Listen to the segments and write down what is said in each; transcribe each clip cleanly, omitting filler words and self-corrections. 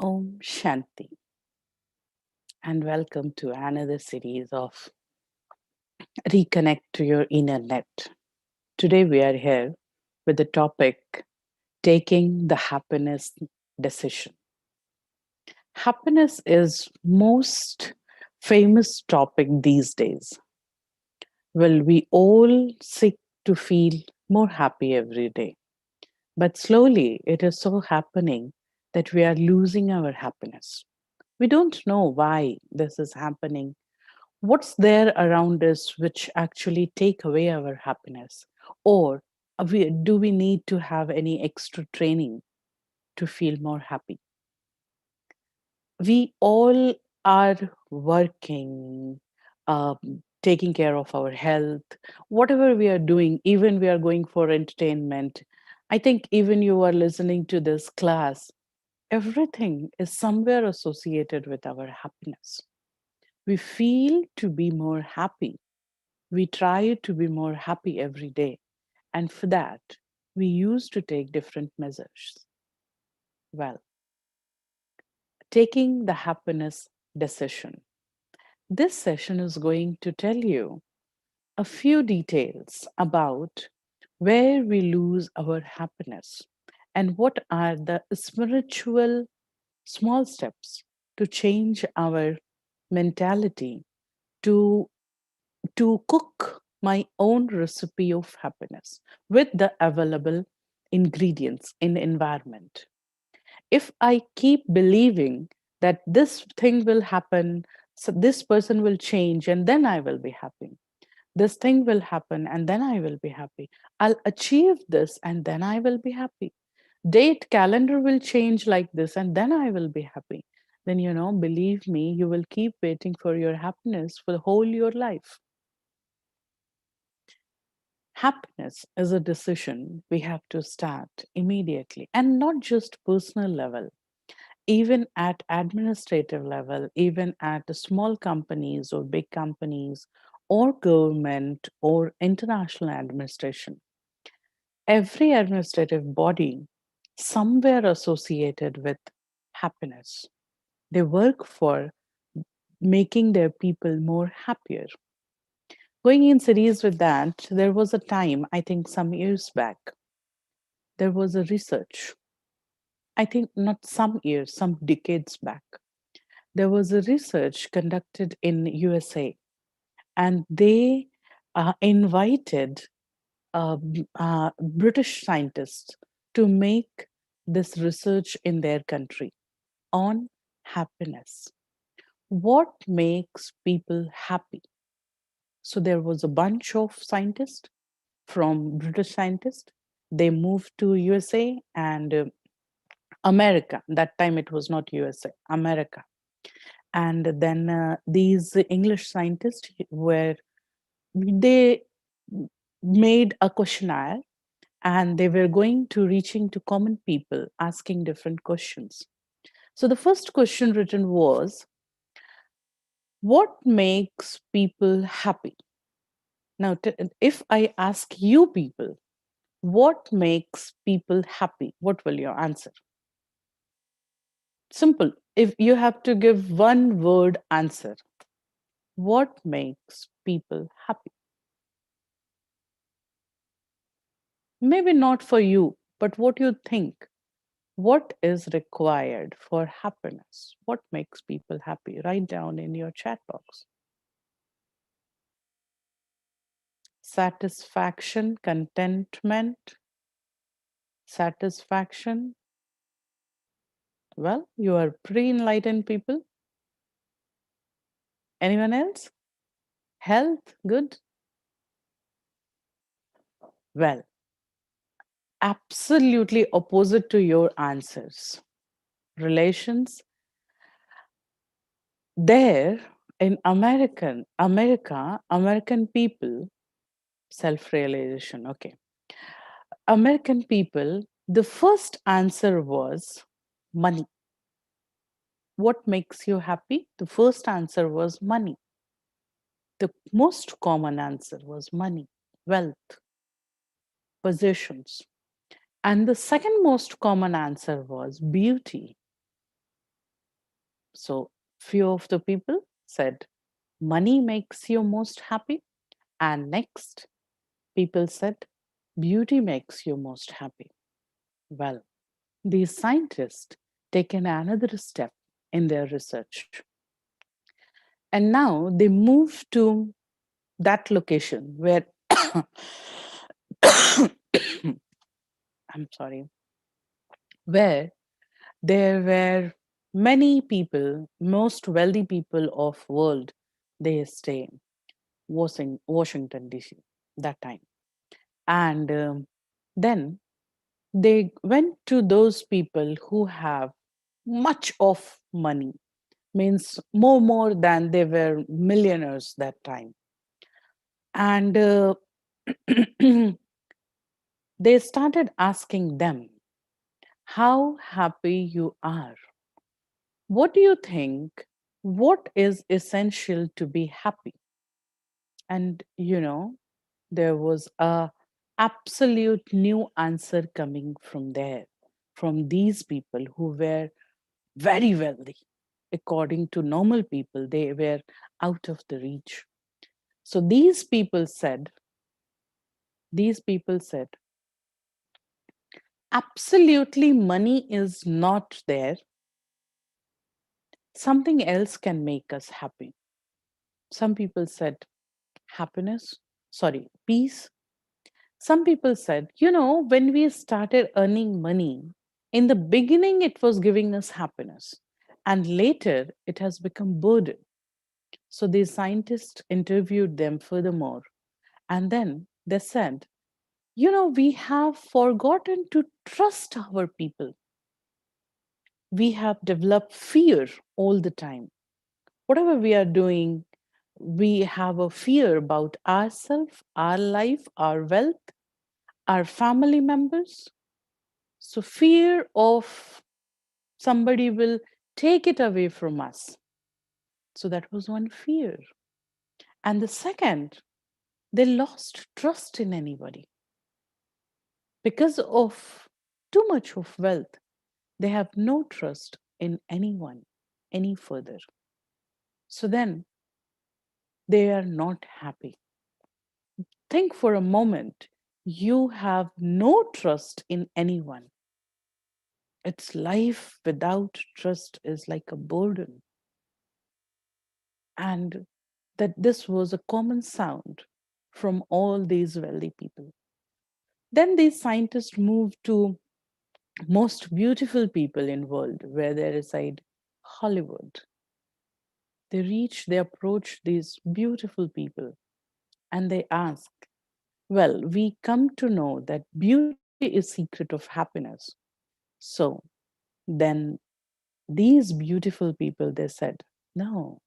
Om Shanti, and welcome to another series of Reconnect to your inner net. Today we are here with the topic taking the happiness decision. Happiness is most famous topic these days. Well, we all seek to feel more happy every day, but slowly it is so happening that we are losing our happiness. We don't know why this is happening. What's there around us which actually take away our happiness, or do we need to have any extra training to feel more happy? We all are working, taking care of our health, whatever we are doing, even we are going for entertainment. I think even you are listening to this class, everything is somewhere associated with our happiness. We feel to be more happy. We try to be more happy every day. And for that, we used to take different measures. Well, taking the happiness decision. This session is going to tell you a few details about where we lose our happiness and what are the spiritual small steps to change our mentality to cook my own recipe of happiness with the available ingredients in environment. If I keep believing that this thing will happen, so this person will change and then I will be happy, this thing will happen and then I will be happy, I'll achieve this and then I will be happy, date calendar will change like this and then I will be happy, then believe me, you will keep waiting for your happiness for the whole your life. Happiness is a decision we have to start immediately, and not just personal level, even at administrative level, even at the small companies or big companies or government or international administration. Every administrative body somewhere associated with happiness. They work for making their people more happier. Going in series with that, there was a time, I think some years back, there was a research. I think not some years, some decades back. There was a research conducted in USA, and they invited British scientists to make this research in their country on happiness. What makes people happy? So there was a bunch of scientists from British scientists. They moved to USA and America. That time it was not USA, America. And then these English scientists were, they made a questionnaire and they were going to reaching to common people asking different questions. So the first question written was, what makes people happy? Now, if I ask you people, what makes people happy? What will your answer? Simple. If you have to give one word answer, what makes people happy? Maybe not for you, but what you think. What is required for happiness? What makes people happy? Write down in your chat box. Satisfaction, contentment, satisfaction. Well, you are pre enlightened people. Anyone else? Health, good. Well, absolutely opposite to your answers. Relations. There in American people, self-realization. Okay. American people, the first answer was money. What makes you happy? The first answer was money. The most common answer was money, wealth, possessions. And the second most common answer was beauty. So few of the people said, money makes you most happy. And next, people said, beauty makes you most happy. Well, these scientists taken another step in their research. And now they move to that location where I'm sorry, where there were many people, most wealthy people of world, they stay in Washington DC that time. And then they went to those people who have much of money, means more than they were millionaires that time. And they started asking them how happy you are. What do you think? What is essential to be happy? And there was a absolute new answer coming from there, from these people who were very wealthy. According to normal people, they were out of the reach. So these people said, absolutely money is not there. Something else can make us happy. Some people said happiness, sorry, peace. Some people said, when we started earning money, in the beginning it was giving us happiness, and later it has become burden. So these scientists interviewed them furthermore, and then they said, we have forgotten to trust our people. We have developed fear all the time. Whatever we are doing, we have a fear about ourselves, our life, our wealth, our family members. So, fear of somebody will take it away from us. So, that was one fear. And the second, they lost trust in anybody because of too much of wealth. They have no trust in anyone any further. So, then they are not happy. Think for a moment, you have no trust in anyone. It's life without trust is like a burden. And that this was a common sound from all these wealthy people. Then these scientists moved to most beautiful people in world where they reside, Hollywood. They approach these beautiful people and they ask, well, we come to know that beauty is secret of happiness. So then these beautiful people, they said, no,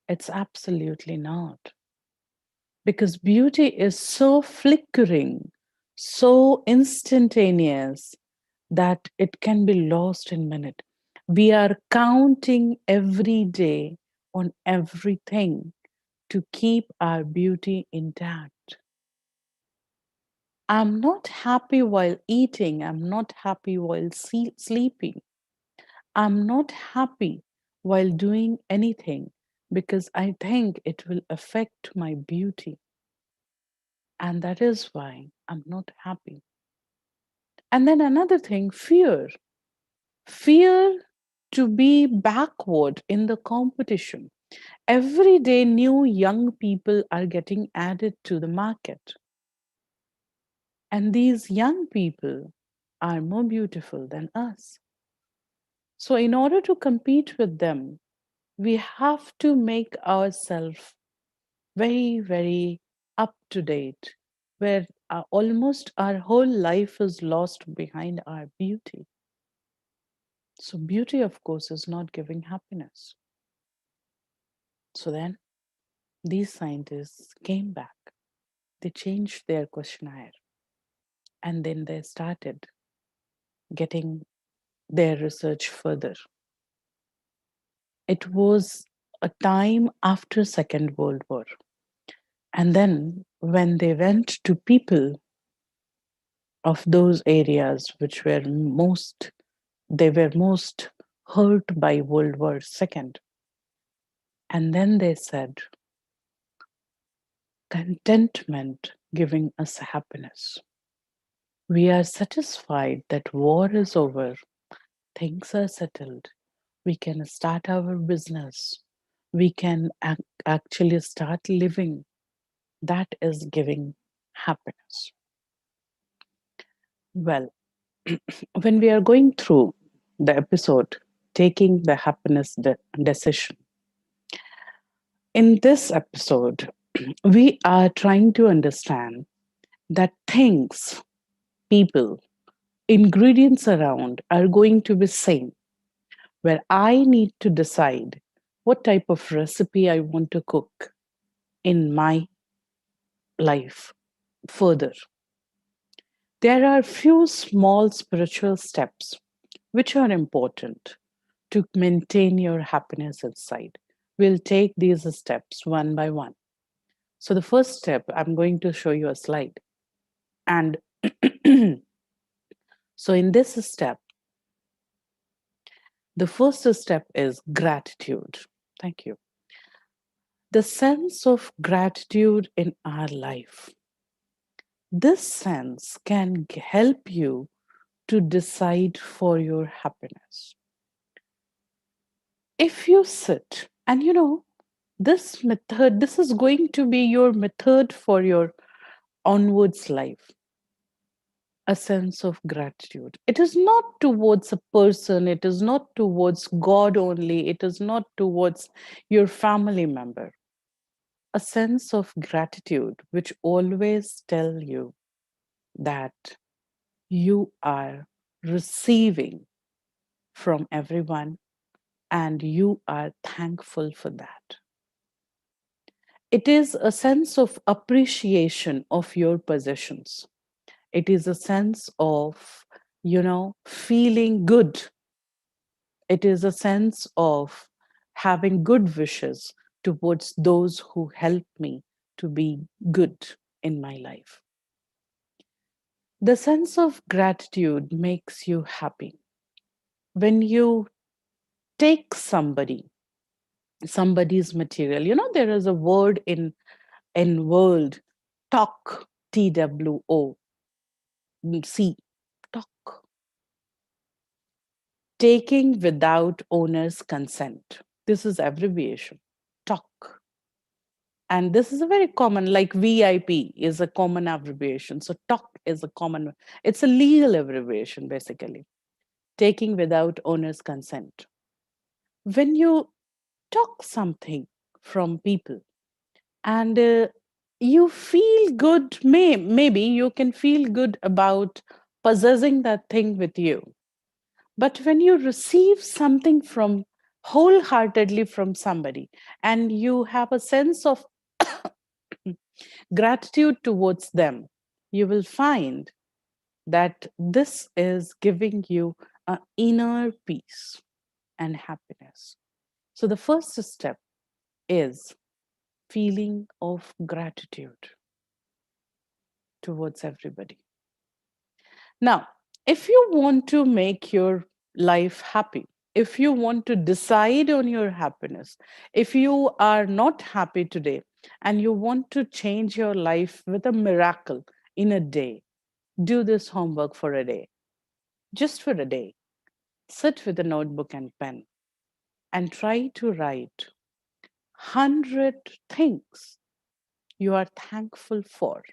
it's absolutely not. Because beauty is so flickering, so instantaneous that it can be lost in minute. We are counting every day on everything to keep our beauty intact. I'm not happy while eating. I'm not happy while sleeping. I'm not happy while doing anything because I think it will affect my beauty. And that is why I'm not happy. And then another thing, fear. Fear to be backward in the competition. Every day, new young people are getting added to the market. And these young people are more beautiful than us. So, in order to compete with them, we have to make ourselves very, very up to date, where almost our whole life is lost behind our beauty. So, beauty, of course, is not giving happiness. So, then these scientists came back, they changed their questionnaire, and then they started getting their research further. It was a time after Second World War. And then when they went to people of those areas which were most, they were most hurt by World War II. And then they said, contentment giving us happiness. We are satisfied that war is over, things are settled, we can start our business, we can actually start living. That is giving happiness. Well, when we are going through the episode, taking the happiness decision, in this episode, we are trying to understand that things, people, ingredients around are going to be same, where I need to decide what type of recipe I want to cook in my life further. There are few small spiritual steps which are important to maintain your happiness inside. We'll take these steps one by one. So, the first step, I'm going to show you a slide. And so, in this step, the first step is gratitude. Thank you. The sense of gratitude in our life. This sense can help you to decide for your happiness. If you sit and this method, this is going to be your method for your onwards life, a sense of gratitude. It is not towards a person, it is not towards God only, it is not towards your family member. A sense of gratitude which always tell you that you are receiving from everyone and you are thankful for that. It is a sense of appreciation of your possessions. It is a sense of, feeling good. It is a sense of having good wishes towards those who help me to be good in my life. The sense of gratitude makes you happy. When you take somebody's material, there is a word in world, talk, TWO, C, talk, taking without owner's consent. This is abbreviation, talk. And this is a very common, like VIP is a common abbreviation. So talk is a common, it's a legal abbreviation, basically. Taking without owner's consent. When you talk something from people and you feel good, maybe you can feel good about possessing that thing with you. But when you receive something from wholeheartedly from somebody and you have a sense of gratitude towards them, you will find that this is giving you an inner peace and happiness. So the first step is feeling of gratitude towards everybody. Now, if you want to make your life happy, if you want to decide on your happiness, if you are not happy today and you want to change your life with a miracle in a day, do this homework for a day, just for a day. Sit with a notebook and pen and try to write 100 things you are thankful for.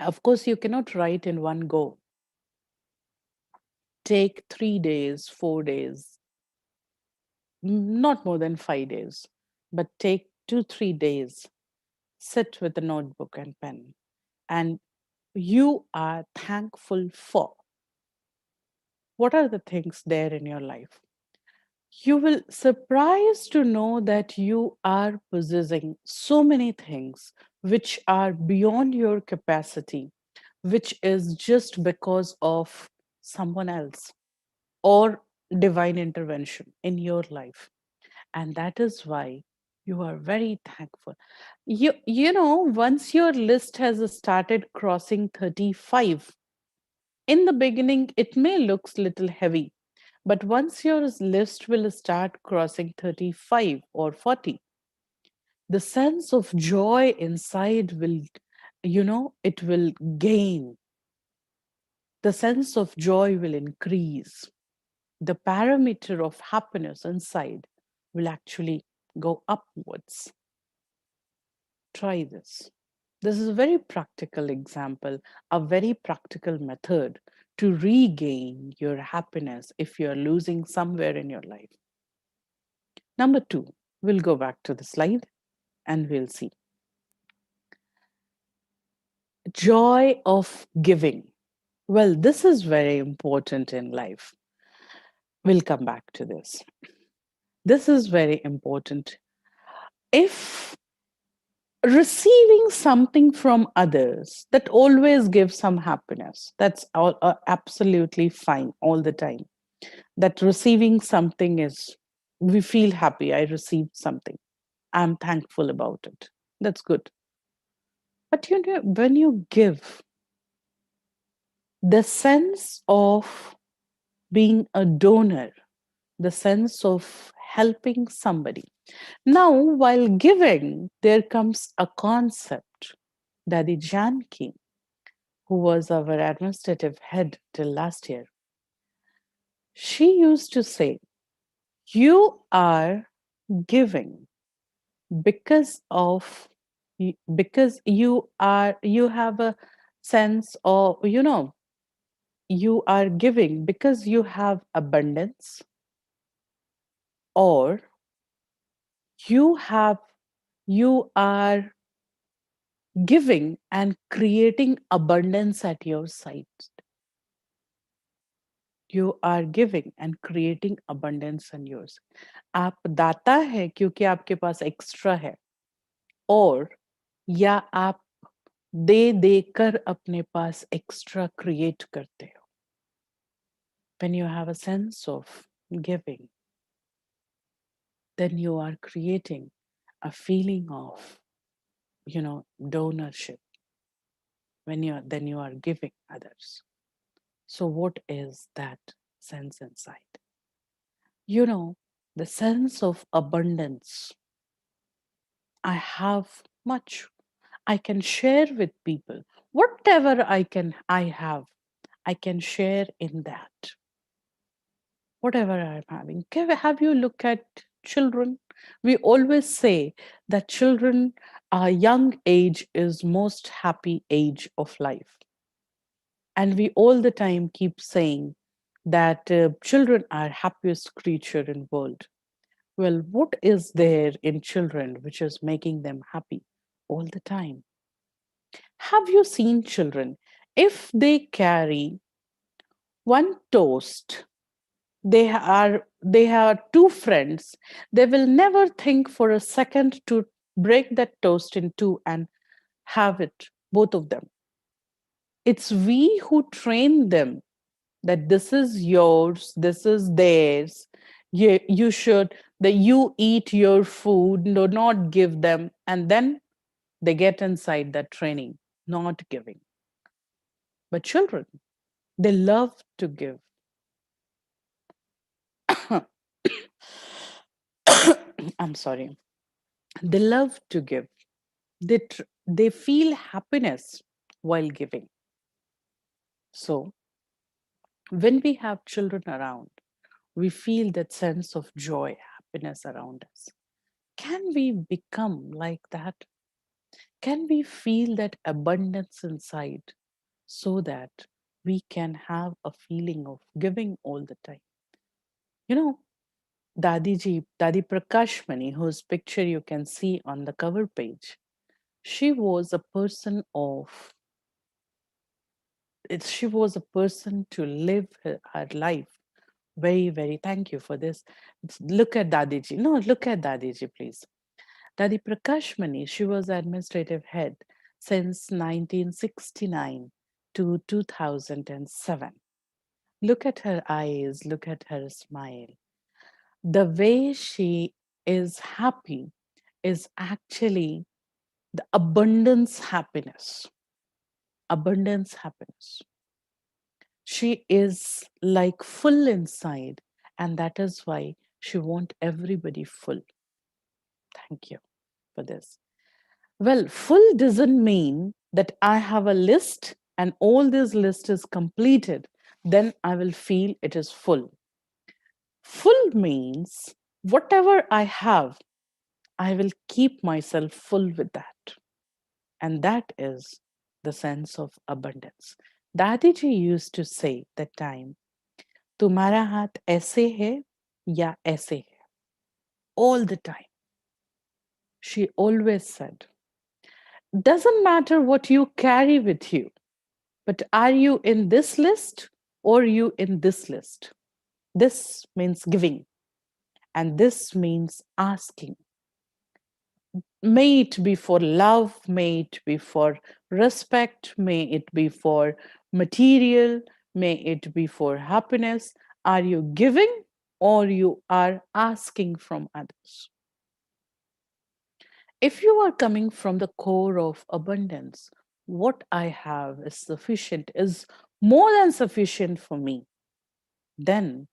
Of course, you cannot write in one go. Take 3 days, 4 days, not more than 5 days, but take 2, 3 days. Sit with a notebook and pen, and you are thankful for. What are the things there in your life? You will surprise to know that you are possessing so many things which are beyond your capacity, which is just because of someone else or divine intervention in your life. And that is why you are very thankful. Once your list has started crossing 35, in the beginning it may looks little heavy, But once your list will start crossing 35 or 40, the sense of joy inside will, it will gain. The sense of joy will increase. The parameter of happiness inside will actually go upwards. Try this. This is a very practical example, a very practical method to regain your happiness if you're losing somewhere in your life. Number two, we'll go back to the slide and we'll see. Joy of giving. Well, this is very important in life. We'll come back to this. This is very important. If receiving something from others, that always gives some happiness, that's all, absolutely fine all the time. That receiving something is, we feel happy, I received something, I'm thankful about it, that's good. But when you give, the sense of being a donor, the sense of helping somebody. Now, while giving, there comes a concept. Dadi Janki, who was our administrative head till last year, she used to say, you are giving because of, because you have a sense of, you are giving because you have abundance, or you have you are giving and creating abundance at your side. You are giving and creating abundance on yours. आप दाता है क्योंकि आपके पास extra है, और या आप दे देकर अपने पास एक्स्ट्रा क्रिएट करते हो. When you have a sense of giving, then you are creating a feeling of, donorship. Then you are giving others. So what is that sense inside? The sense of abundance. I have much. I can share with people. Whatever I have, I can share in that. Whatever I'm having. Have you look at children? We always say that children, young age is most happy age of life. And we all the time keep saying that children are happiest creature in world. Well, what is there in children which is making them happy all the time? Have you seen children? If they carry one toast, they have two friends, they will never think for a second to break that toast in two and have it, both of them. It's we who train them that this is yours, this is theirs. You should, that you eat your food, do not give them. And then they get inside that training, not giving. But children, they love to give. I'm sorry. They love to give. They feel happiness while giving. So when we have children around, we feel that sense of joy, happiness around us. Can we become like that? Can we feel that abundance inside so that we can have a feeling of giving all the time? You know, Dadi Prakashmani, whose picture you can see on the cover page, she was a person of, she was a person to live her life very, very, thank you for this. Look at Dadiji. No, look at Dadiji, please. Dadi Prakashmani, she was administrative head since 1969 to 2007. Look at her eyes, look at her smile. The way she is happy is actually the abundance happiness. Abundance happiness. She is like full inside And that is why she wants everybody full. Thank you for this. Well, full doesn't mean that I have a list and all this list is completed. Then I will feel it is full. Full means whatever I have, I will keep myself full with that. And that is the sense of abundance. Dadiji used to say that time, तुम्हारा हाथ ऐसे है या ऐसे है. All the time. She always said, doesn't matter what you carry with you, but are you in this list or you in this list? This means giving, and this means asking. May it be for love, may it be for respect, may it be for material, may it be for happiness. Are you giving or you are asking from others? If you are coming from the core of abundance, what I have is sufficient, is more than sufficient for me, then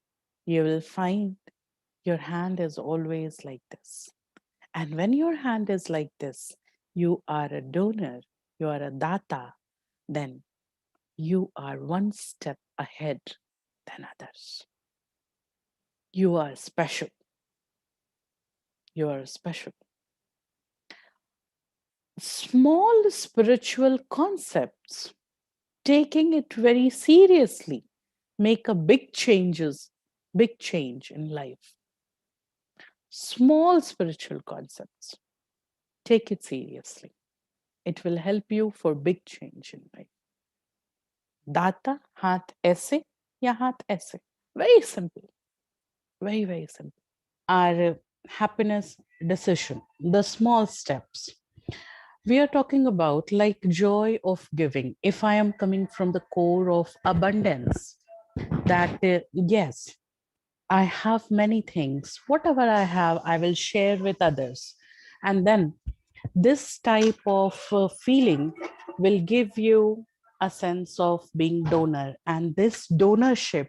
you will find your hand is always like this. And when your hand is like this, you are a donor, you are a data, then you are one step ahead than others. You are special. You are special. Small spiritual concepts, taking it very seriously, make a big change in life. Small spiritual concepts, take it seriously. It will help you for big change in life. Data, हाथ ऐसे या हाथ ऐसे. Very simple. Very, very simple. Our happiness decision, the small steps. We are talking about like joy of giving. If I am coming from the core of abundance, that yes, I have many things. Whatever I have, I will share with others. And then this type of feeling will give you a sense of being donor, and this donorship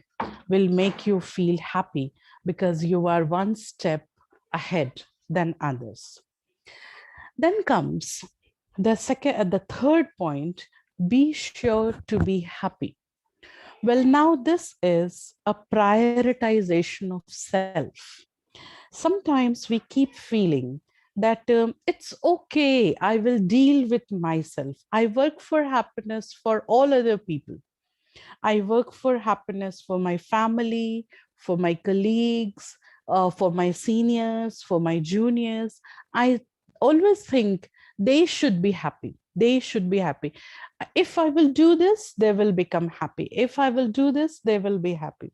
will make you feel happy because you are one step ahead than others. Then comes the third point, be sure to be happy. Well, now this is a prioritization of self. Sometimes we keep feeling that it's okay, I will deal with myself. I work for happiness for all other people. I work for happiness for my family, for my colleagues, for my seniors, for my juniors. I always think they should be happy. They should be happy. If I will do this, they will become happy. If I will do this, they will be happy.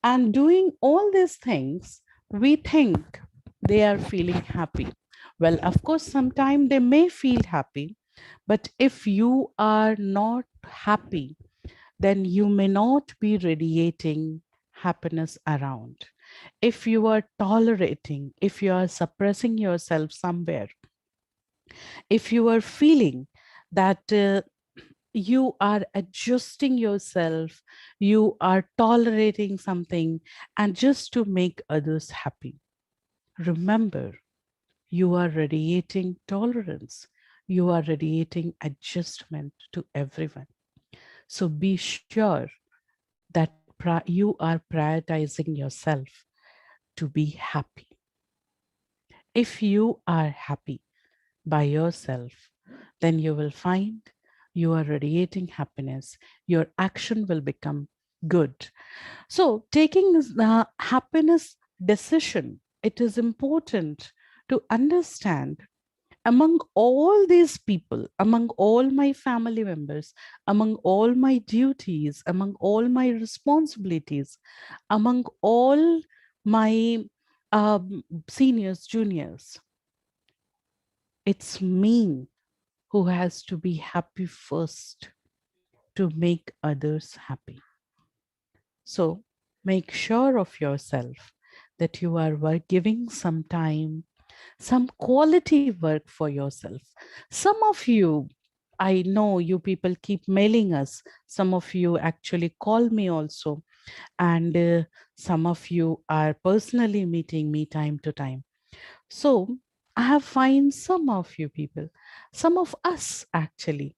And doing all these things, we think they are feeling happy. Well, of course, sometimes they may feel happy, but if you are not happy, then you may not be radiating happiness around. If you are tolerating, if you are suppressing yourself somewhere, if you are feeling that you are adjusting yourself, you are tolerating something, and just to make others happy, remember, you are radiating tolerance. You are radiating adjustment to everyone. So be sure that you are prioritizing yourself to be happy. If you are happy by yourself, then you will find you are radiating happiness. Your action will become good. So taking the happiness decision, it is important to understand among all these people, among all my family members, among all my duties, among all my responsibilities, among all my seniors, juniors, it's me who has to be happy first to make others happy. So make sure of yourself that you are giving some time, some quality work for yourself. Some of you, I know you people keep mailing us. Some of you actually call me also. And some of you are personally meeting me time to time. So I have find some of you people, some of us actually,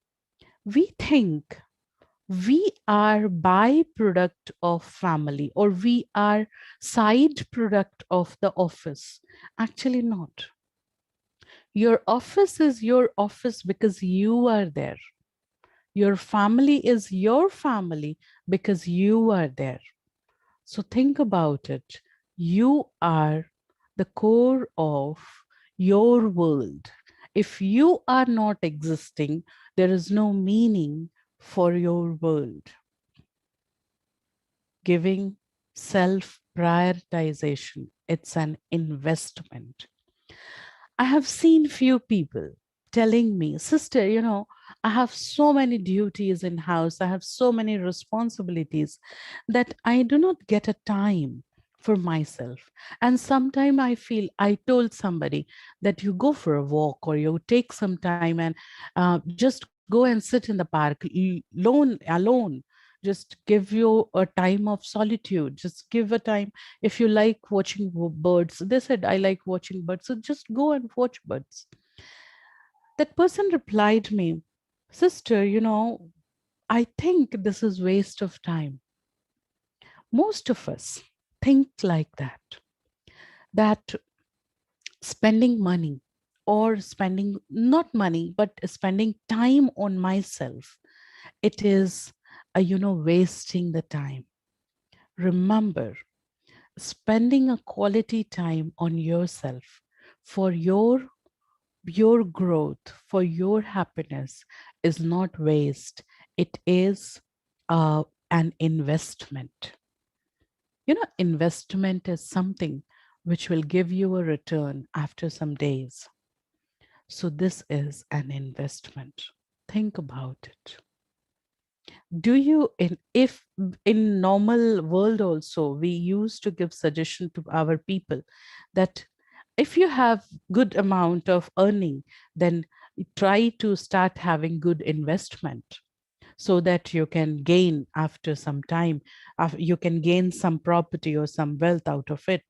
we think we are byproduct of family, or we are side product of the office. Actually not. Your office is your office because you are there. Your family is your family because you are there. So think about it. You are the core of your world. If you are not existing, there is no meaning for your world. Giving self prioritization, it's an investment. I have seen few people telling me, sister, I have so many duties in house. I have so many responsibilities that I do not get a time for myself. And sometimes I feel, I told somebody that you go for a walk or you take some time and just go and sit in the park alone. Just give you a time of solitude. Just give a time. If you like watching birds, they said, I like watching birds. So just go and watch birds. That person replied me, sister, I think this is waste of time. Most of us think like that spending money, or spending not money, but spending time on myself, it is, wasting the time. Remember, spending a quality time on yourself for your growth, for your happiness, is not waste. It is an investment. Investment is something which will give you a return after some days. So this is an investment. Think about it. Do you, in if in normal world also, we used to give suggestion to our people that if you have good amount of earning, then try to start having good investment, so that you can gain after some time. You can gain some property or some wealth out of it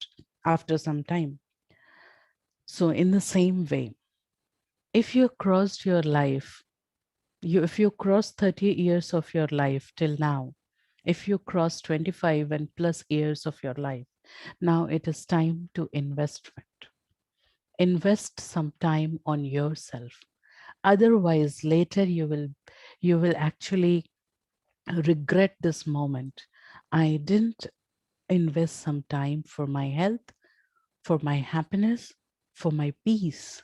after some time. So in the same way, if you crossed your life, if you cross 30 years of your life till now, if you cross 25 and plus years of your life, now it is time to investment. Invest some time on yourself. Otherwise, later you will actually regret this moment. I didn't invest some time for my health, for my happiness, for my peace.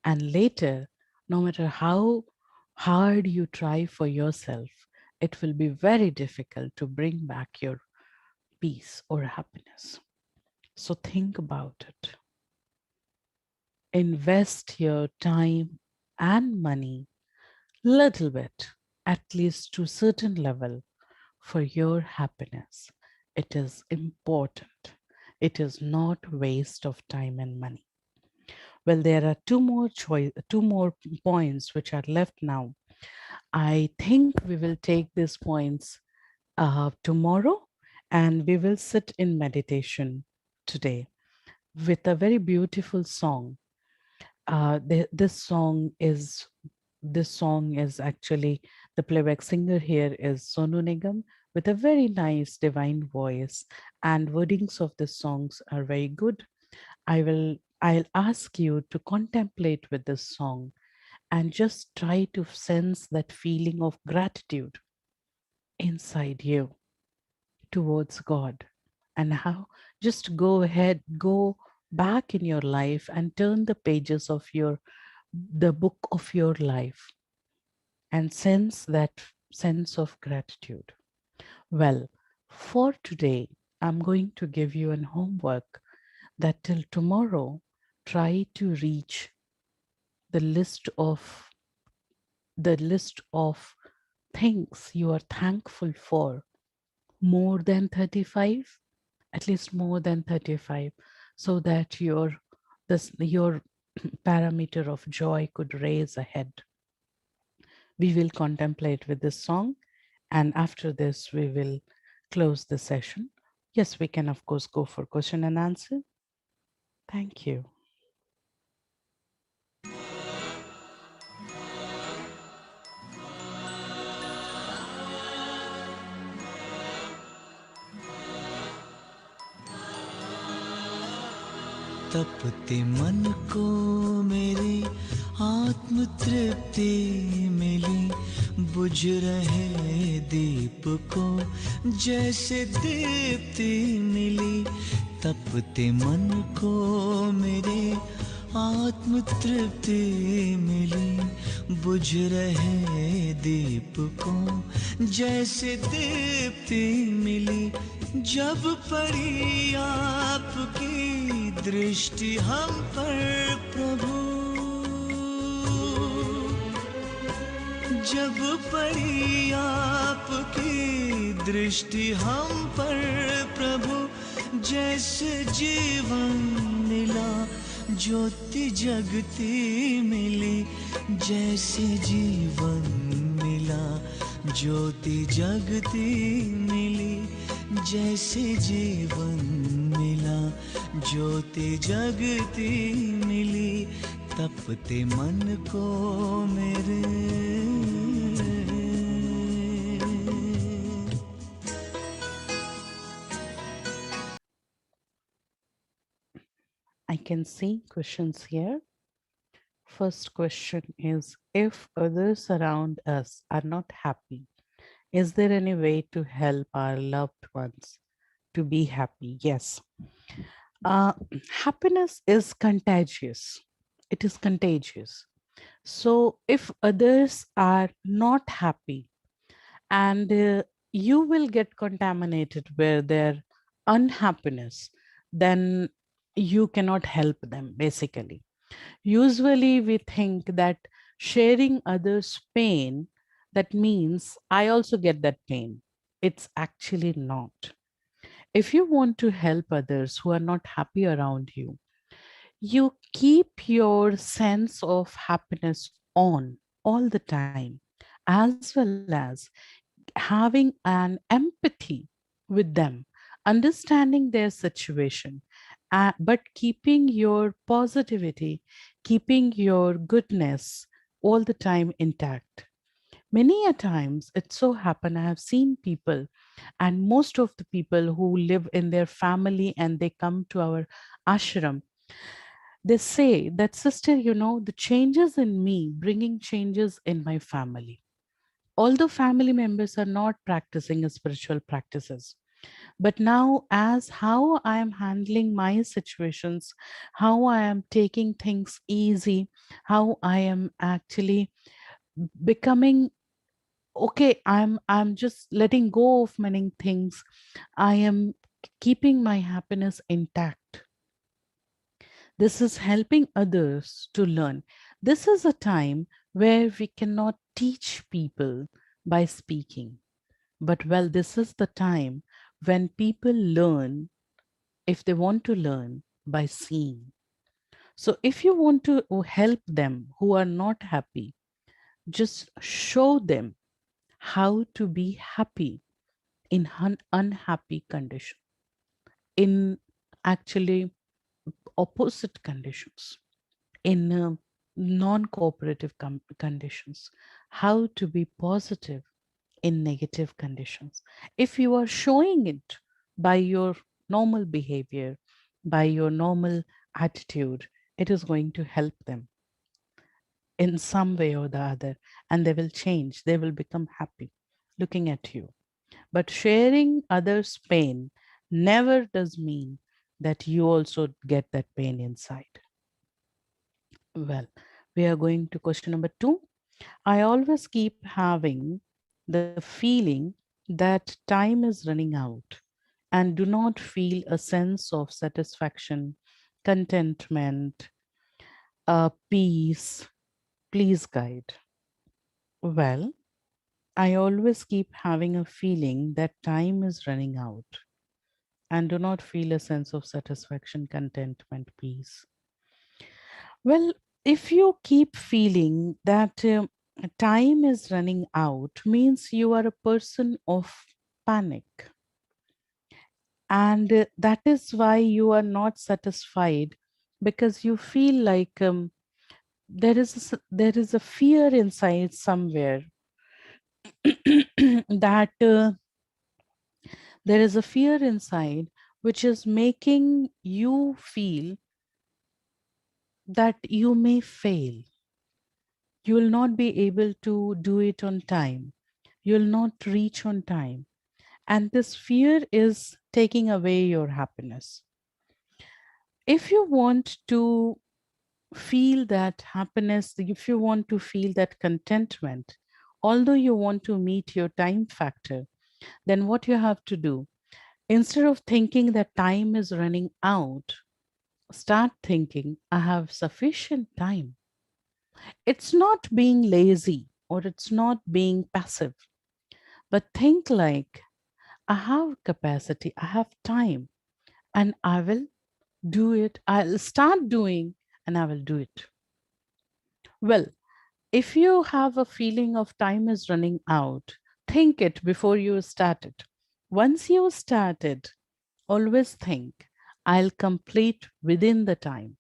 And later, no matter how hard you try for yourself, it will be very difficult to bring back your peace or happiness. So think about it. Invest your time and money little bit, at least to certain level, for your happiness. It is important. It is not waste of time and money. Well, there are two more points which are left now. I think we will take these points tomorrow, and we will sit in meditation today with a very beautiful song. This song is actually, the playback singer here is Sonu Nigam, with a very nice divine voice, and wordings of the songs are very good. I'll ask you to contemplate with this song and just try to sense that feeling of gratitude inside you towards God, and how just go ahead, go back in your life and turn the pages of the book of your life, and sense that sense of gratitude. Well, for today, I'm going to give you an homework that till tomorrow, try to reach the list of the list of things you are thankful for, more than 35, at least more than 35, so that your parameter of joy could raise ahead. We will contemplate with this song, and after this we will close the session. Yes, we can, of course, go for question and answer. Thank you. तपते मन को मेरी आत्म तृप्ति मिली, बुझ रहे दीप को जैसे दीप्ति मिली। तपते मन को मेरे आत्म तृप्ति मिली, बुझ रहे दीप को जैसे दीप्ति मिली। जब पड़ी आपकी दृष्टि हम पर प्रभु, जब पड़ी आपकी दृष्टि हम पर प्रभु, जैसे जीवन मिला ज्योति जगती मिली, जैसे जीवन मिला ज्योति जगती मिली, जैसे जीवन मिला ज्योति जगती मिली। तपते मन को मेरे। I can see questions here. First question is, if others around us are not happy, is there any way to help our loved ones to be happy? Yes. Uh, Happiness is contagious. It is contagious. So if others are not happy, and you will get contaminated with their unhappiness, then you cannot help them basically. Usually we think that sharing others pain, that means I also get that pain. It's actually not. If you want to help others who are not happy around you, you keep your sense of happiness on all the time, as well as having an empathy with them, understanding their situation, but keeping your positivity, keeping your goodness all the time intact. Many a times it so happen I have seen people, and most of the people who live in their family and they come to our ashram, they say that, sister, the changes in me bringing changes in my family. Although family members are not practicing spiritual practices, but now as how I am handling my situations, how I am taking things easy, how I am actually becoming okay, I'm just letting go of many things, I am keeping my happiness intact. This is helping others to learn. This is a time where we cannot teach people by speaking. But well, this is the time when people learn, if they want to learn, by seeing. So if you want to help them who are not happy, just show them how to be happy in unhappy condition, in actually opposite conditions, in non-cooperative conditions, how to be positive in negative conditions. If you are showing it by your normal behavior, by your normal attitude, it is going to help them in some way or the other, and they will change. They will become happy looking at you. But sharing others' pain never does mean that you also get that pain inside. Well, we are going to question number 2. I always keep having the feeling that time is running out and do not feel a sense of satisfaction, contentment, peace. Please guide. Well, I always keep having a feeling that time is running out and do not feel a sense of satisfaction, contentment, peace. Well, if you keep feeling that time is running out, means you are a person of panic. And that is why you are not satisfied, because you feel like there is a fear inside somewhere that there is a fear inside which is making you feel that you may fail. You will not be able to do it on time. You will not reach on time. And this fear is taking away your happiness. If you want to feel that happiness, if you want to feel that contentment, although you want to meet your time factor, then what you have to do, instead of thinking that time is running out, start thinking, I have sufficient time. It's not being lazy or it's not being passive, but think like, I have capacity, I have time, and I will do it. I'll start doing and I will do it. Well, if you have a feeling of time is running out, think it before you start it. Once you start it, always think, I'll complete within the time.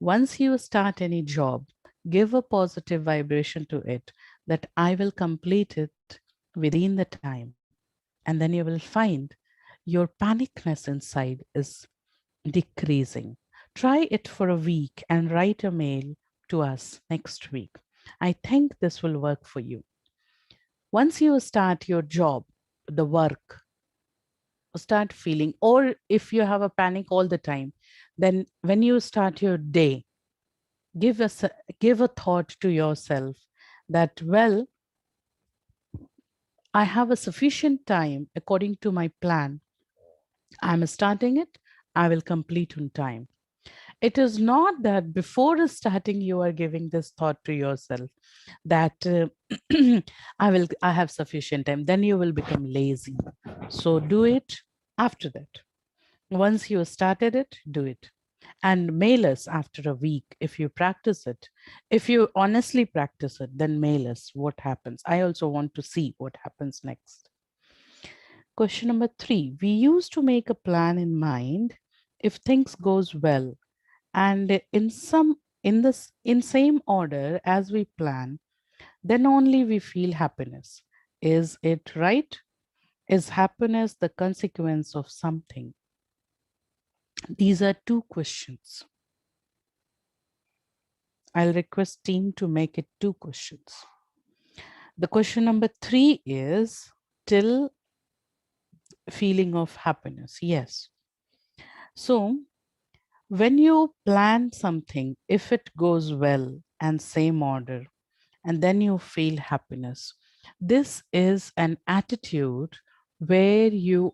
Once you start any job, give a positive vibration to it that I will complete it within the time. And then you will find your panicness inside is decreasing. Try it for a week and write a mail to us next week. I think this will work for you. Once you start your job, the work, start feeling, or if you have a panic all the time, then when you start your day, give us give a thought to yourself that, well, I have a sufficient time according to my plan. I'm starting it, I will complete on time. It is not that before starting you are giving this thought to yourself that I have sufficient time, then you will become lazy. So do it after that. Once you started it, do it. And mail us after a week if you practice it. If you honestly practice it, then mail us what happens. I also want to see what happens next. Question number 3. We used to make a plan in mind. If things goes well, and in same order as we plan, then only we feel happiness. Is it right? Is happiness the consequence of something? These are two questions. I'll request team to make it two questions. The question number 3 is still feeling of happiness. Yes. So when you plan something, if it goes well and same order, and then you feel happiness, this is an attitude where you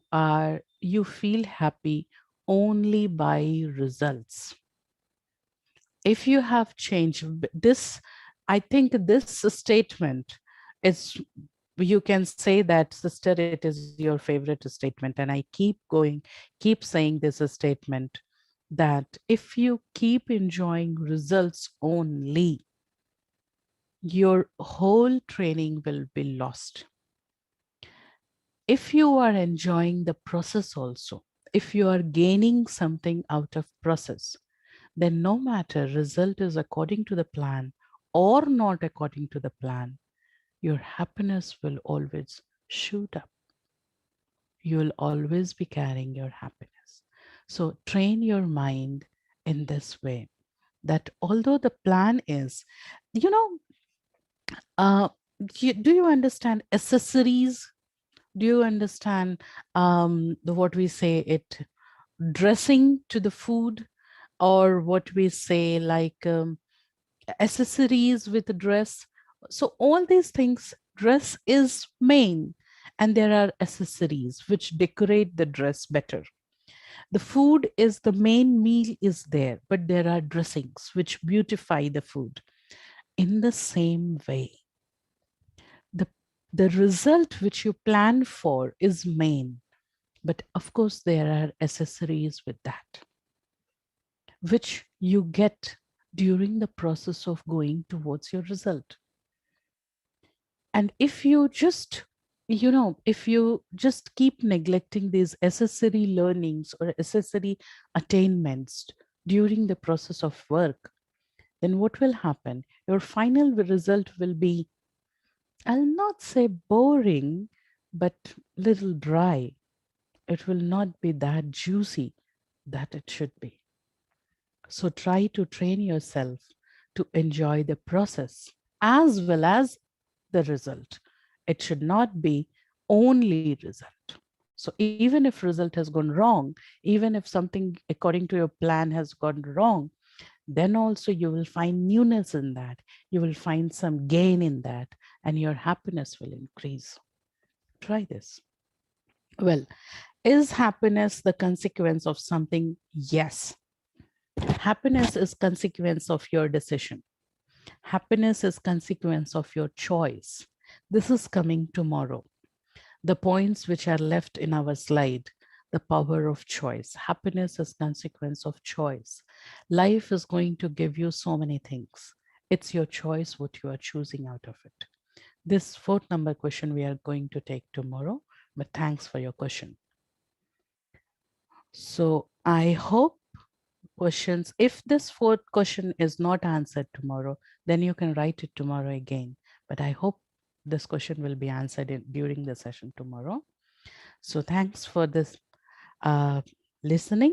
feel happy only by results. If you have changed this, I think this statement is, you can say that, sister, it is your favorite statement, and I keep saying this statement, that if you keep enjoying results only, your whole training will be lost. If you are enjoying the process also, if you are gaining something out of process, then no matter result is according to the plan or not according to the plan, your happiness will always shoot up. You will always be carrying your happiness. So train your mind in this way, that although the plan is, you know, uh, do you understand accessories? Do you understand what we say it, dressing to the food, or what we say like accessories with a dress? So all these things, dress is main, and there are accessories which decorate the dress better. The food is the main meal is there, but there are dressings which beautify the food. In the same way, the the result which you plan for is main, but of course there are accessories with that which you get during the process of going towards your result. And if you just If you just keep neglecting these accessory learnings or accessory attainments during the process of work, then what will happen? Your final result will be, I'll not say boring, but little dry. It will not be that juicy that it should be. So try to train yourself to enjoy the process as well as the result. It should not be only result. So even if result has gone wrong, even if something according to your plan has gone wrong, then also you will find newness in that. You will find some gain in that, and your happiness will increase. Try this. Well, is happiness the consequence of something? Yes. Happiness is consequence of your decision. Happiness is consequence of your choice. This is coming tomorrow. The points which are left in our slide, the power of choice. Happiness is consequence of choice. Life is going to give you so many things. It's your choice what you are choosing out of it. This fourth number question we are going to take tomorrow, but thanks for your question. So I hope questions, if this fourth question is not answered tomorrow, then you can write it tomorrow again. But I hope this question will be answered during the session tomorrow. So thanks for this uh, listening.